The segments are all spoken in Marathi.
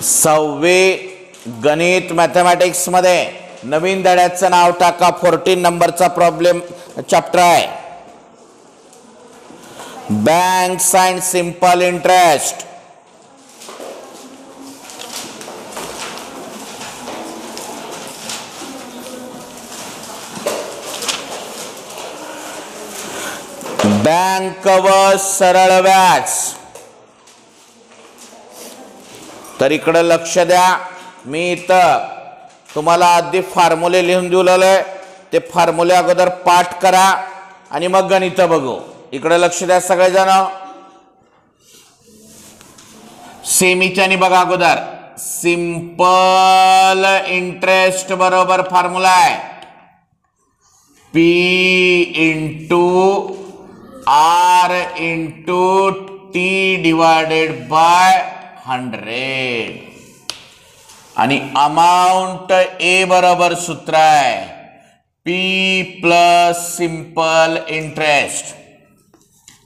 6वी गणित मॅथमॅटिक्स मध्ये नवीन धड्याचं नाव टाका. 14 नंबरचा प्रॉब्लेम चॅप्टर आहे. Banks and simple interest. Bank व सरळ व्याज. तर इकडे लक्ष द्या. मी इथं तुम्हाला आधी फॉर्म्युले लिहून दिलेले, ते फॉर्म्युले अगोदर पाठ करा आणि मग गणित बघू. इकडे लक्ष द्या सगळेजण. सेमीच्यानी बघा अगोदर. सिंपल इंटरेस्ट बरोबर फॉर्म्युला आहे P into R into T divided by 100 आणि अमाउंट A बरोबर सूत्र आहे P plus simple interest.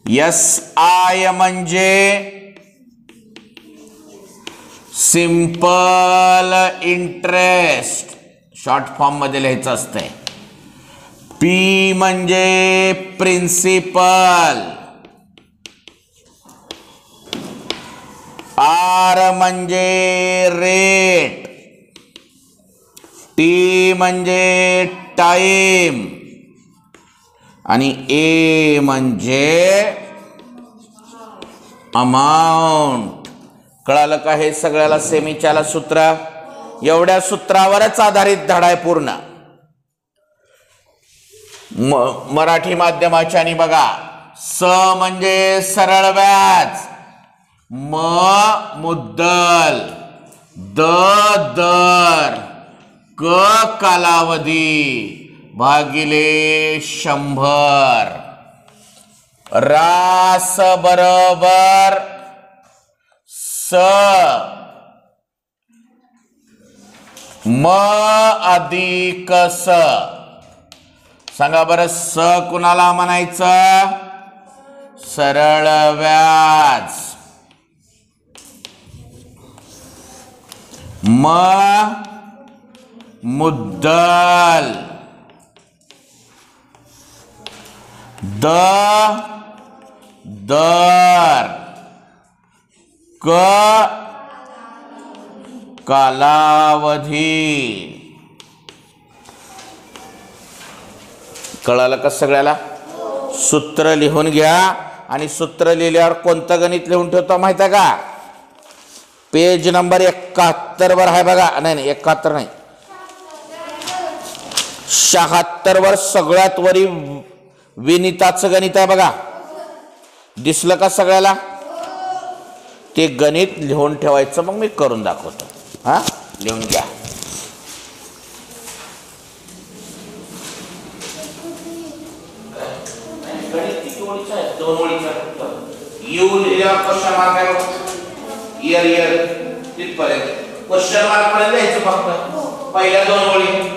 SI म्हणजे सिंपल इंटरेस्ट, शॉर्ट फॉर्म मध्ये लिहायचं असतंय. P म्हणजे प्रिन्सिपल, R म्हणजे रेट, T म्हणजे टाइम आणि A म्हणजे अमाउंट. कळालं का? हे सगळ्याला सेमीच्याला सूत्र. एवढ्या सूत्रावरच आधारित धडा आहे पूर्ण. मराठी माध्यमाच्या आणि बघा. स म्हणजे सरळ व्याज, म मुद्दल, द दर, क कालावधी भागिले 100. रास बरोबर स, म अधिक स. सांगा बरं, स कुणाला म्हणायचं? सरळ व्याज. म मुद्दल, द दर, क कालावधी. कळालं का सगळ्याला? सूत्र लिहून घ्या आणि सूत्र लिहिल्यावर कोणतं गणित लिहून ठेवतो माहिती आहे का? पेज नंबर 71 वर आहे बघा. नाही 71 नाही, 76 वर सगळ्यात वरी विनिताचं गणित आहे बघा. दिसलं का सगळ्याला? ते गणित लिहून ठेवायचं, मग मी करून दाखवतो. हा, लिहून घ्या. यू लिहिल्यावर क्वेश्चन मार्क आहे बघ. इयर तिथपर्यंत क्वेश्चन मार्क पर्यंत लिहायचं फक्त पहिल्या 2 ओळी.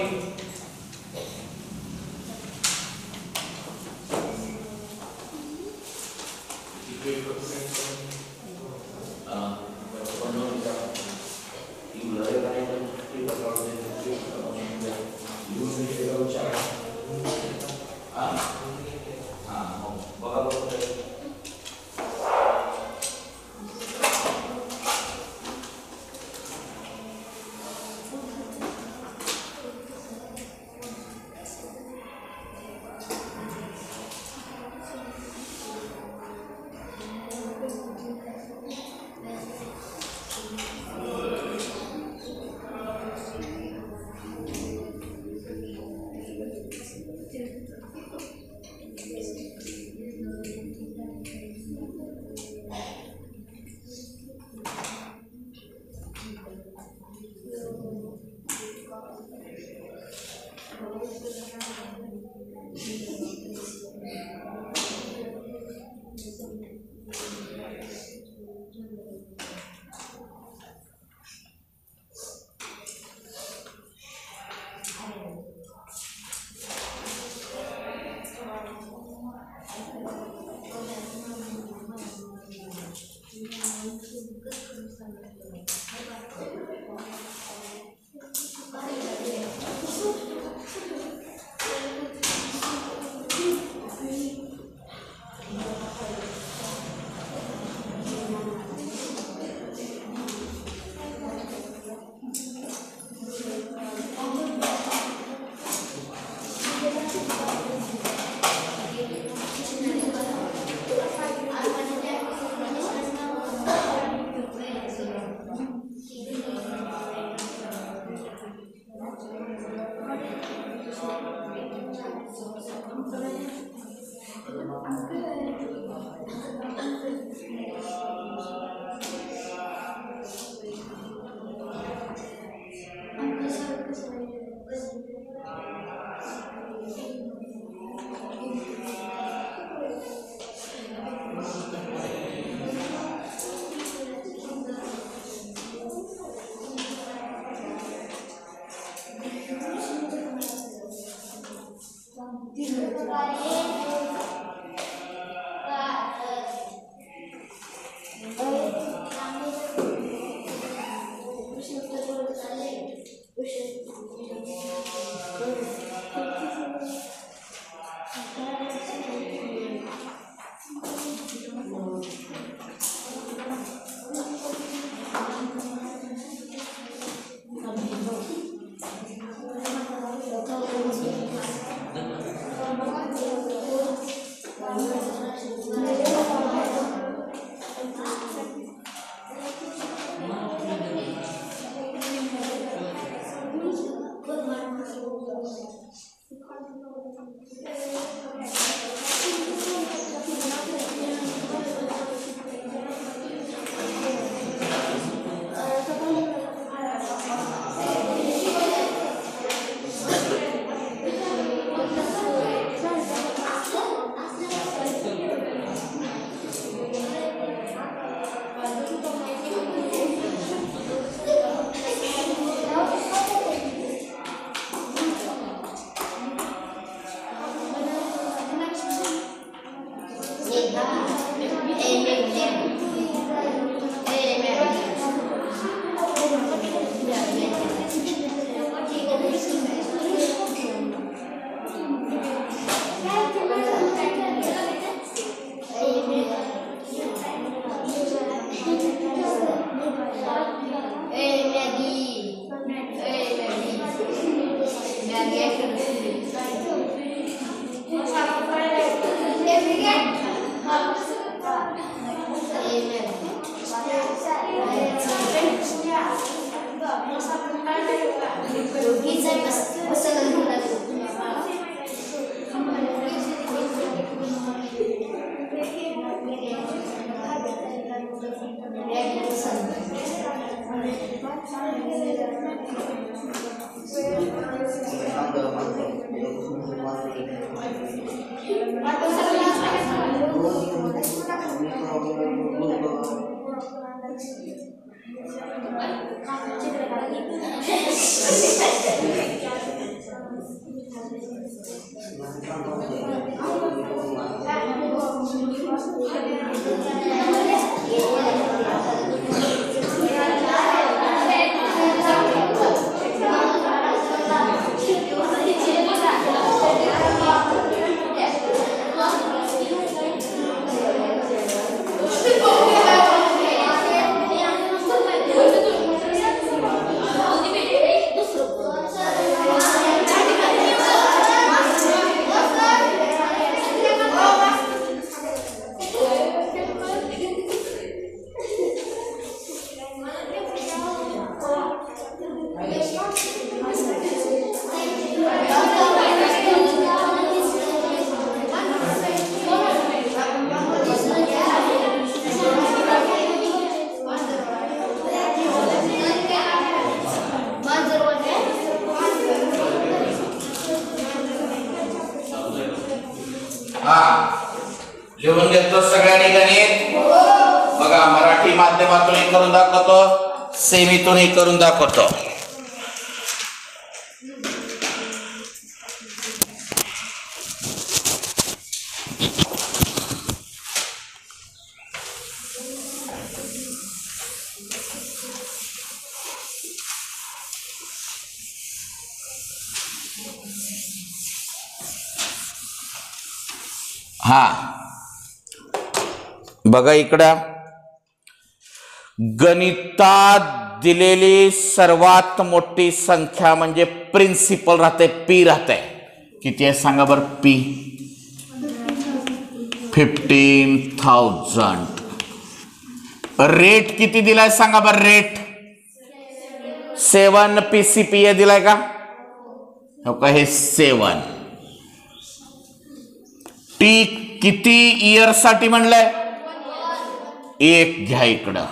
लिहून घेतो सगळ्यांनी गणित बघा. मराठी माध्यमातूनही करून दाखवतो, सेमीतूनही करून दाखवतो. हा बघा इकडं गणितात दिलेली सर्वात मोठी संख्या म्हणजे प्रिन्सिपल राहते, पी राहते. किती आहे सांगा बरं? पी 15,000. रेट किती दिलाय सांगा बरं? रेट 7 PCPA दिलाय का? हो का? हे 7. टी किती इयर साठी म्हणलंय? 1 घ्या इकडं.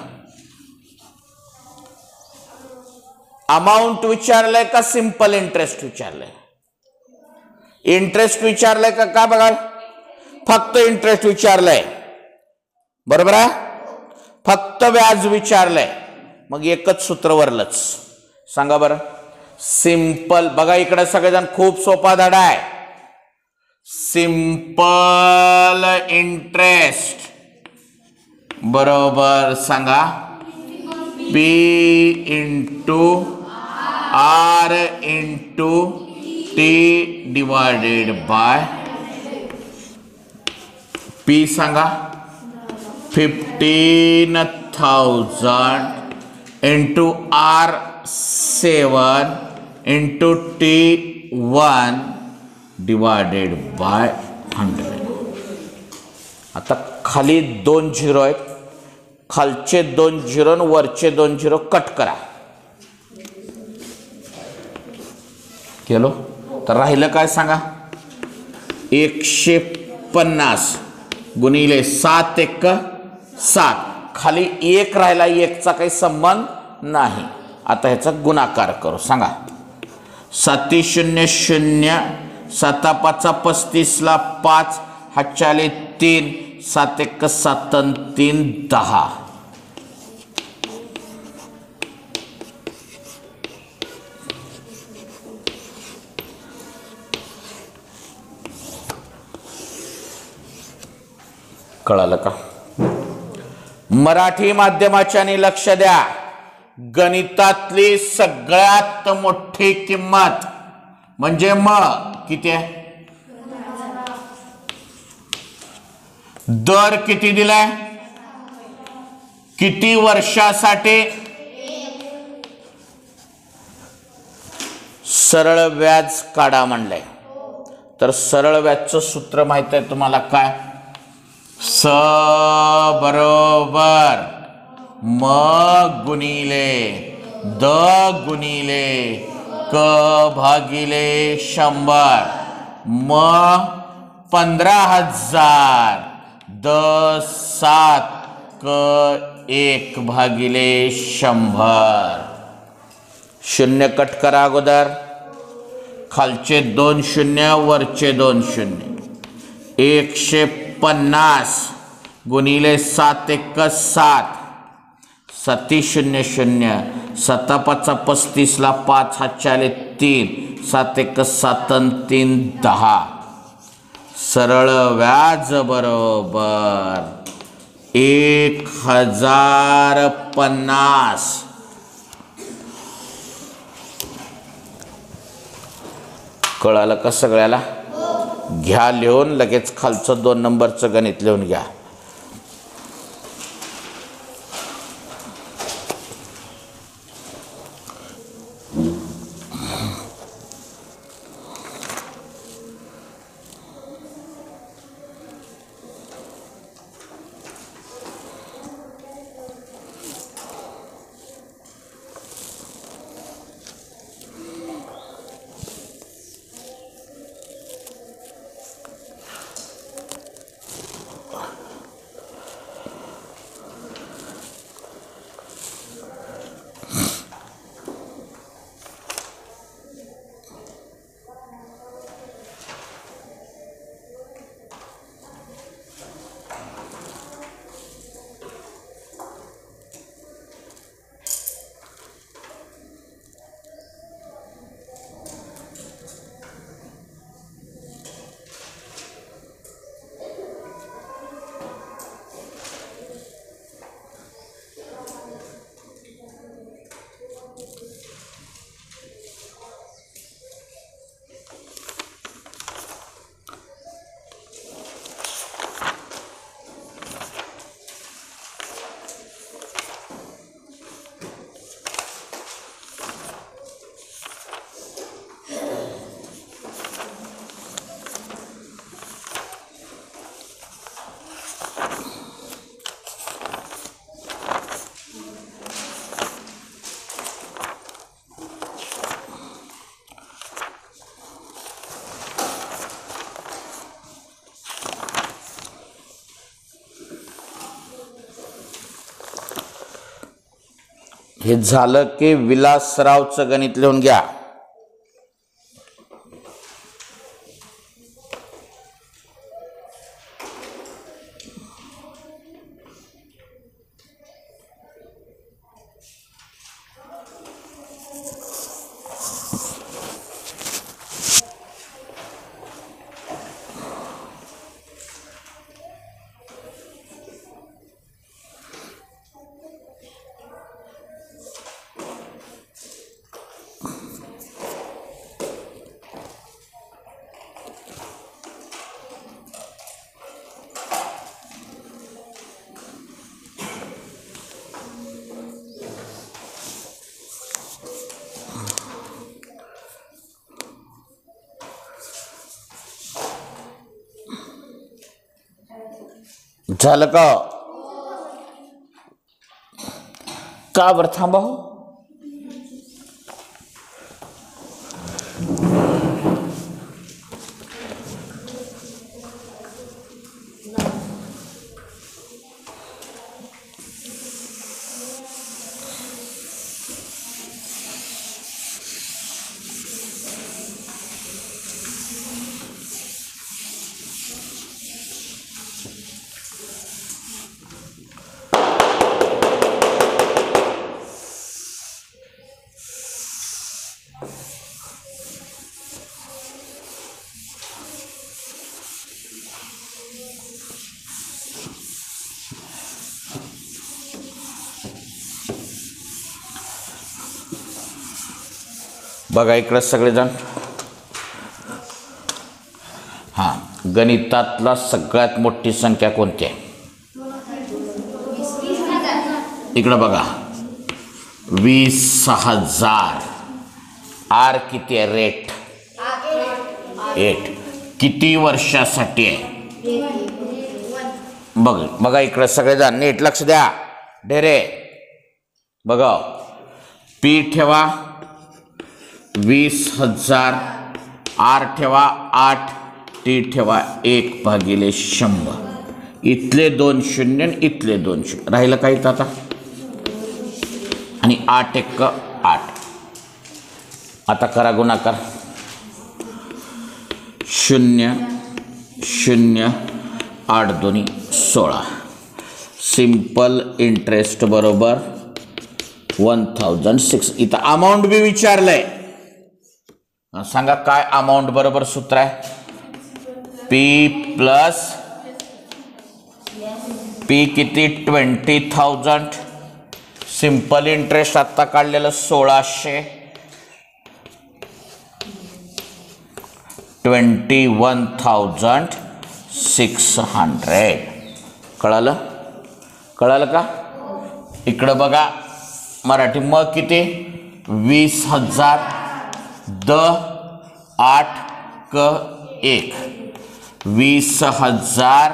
अमाऊंट विचारलंय का सिंपल इंटरेस्ट विचारलंय? इंटरेस्ट विचारलंय का? का बघा, फक्त इंटरेस्ट विचारलंय. बरोबर आहे? फक्त व्याज विचारलंय. मग एकच सूत्र वरलंच. सांगा बरं. सिंपल बघा इकडे सगळेजण, खूप सोपा धडा आहे. सिंपल इंटरेस्ट बरोबर सांगा P into R into T divided by P सांगा 15,000 into R 7 into T 1 divided by 100. आता खाली 2 झिरो आहेत, खालचे 2 झिरो आणि वरचे 2 झिरो कट करा. केलो तर राहिलं काय सांगा? 150 गुणिले 7 × 7. खाली 1 राहिला, 1चा काही संबंध नाही. आता ह्याचा गुणाकार करू. सांगा 7 0 0 7 5 35 ला 5 हातच्याले 3 7 1 7 3 10. कळालं का? मराठी माध्यमाच्याने लक्ष द्या. गणितातली सगळ्यात मोठी किंमत म्हणजे किती आहे? दर किती दिलाय? किती वर्षासाठी? सरळ व्याज काढा म्हणलंय. तर सरळ व्याजचं सूत्र माहित आहे तुम्हाला काय? स बरोबर म गुणिले द गुणिले क भागिले 100. 15,000 द 7 क 1 भागिले 100. शून्य कट करा अगोदर. खालचे 2 शून्य वरचे 2 शून्य. 150 गुणिले 7 1 7 7 0 0 7 5 35 ला 5 हातचे आले 3 7 1 7 3 10. सरळ व्याज बरोबर 1050. कळालं का सगळ्याला? घ्या लिहून. लगेच खालचं 2 नंबरचं गणित लिहून घ्या. हे झालं की विलासरावचं गणित लिहून घ्या. झालं का? का बरं थांबा हो? बघा इकडे सगळेजण. हां, गणितातला सगळ्यात मोठी संख्या कोणती आहे? इकडं बघा, 20,000. आर किती आहे? रेट 8. किती वर्षासाठी आहे? बघा इकडं सगळेजण नीट लक्ष द्या. ढेरे बघा, पी ठेवा 20,000, आर ठेवा 8, टी ठेवा 1/100. इथले 2 शून्य, इथले 2 शून्य, राहिलं काही आता. आणि 8 1 8. आता करा गुणाकार. 0 0 8 2 16. सिंपल इंटरेस्ट बरोबर 1006. इथं अमाऊंट बी विचारलंय. सांगा काय अमाऊंट बरोबर सूत्र आहे? पी प्लस पी किती? 20,000. सिंपल इंटरेस्ट आत्ता काढलेलं 1600. 21,600. कळालं का? इकडं बघा मराठी मग किती? 20,000 द 8 क 1. 20,000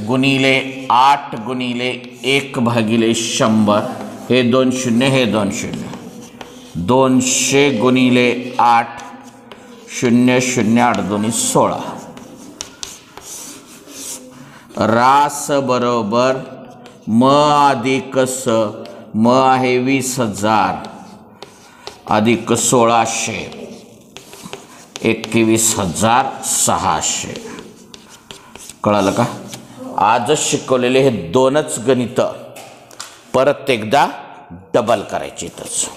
गुणिले 8 गुणिले 1/100. हे 2 शून्य, हे 2 शून्य. 200 गुणिले 8 0 0 8 2 16. रास बरोबर म अधिक स. म आहे 20,000 अधिक 1600, 21,600. कळालं का? आजच शिकवलेले हे 2च गणित परत एकदा डबल करायचे. इथंच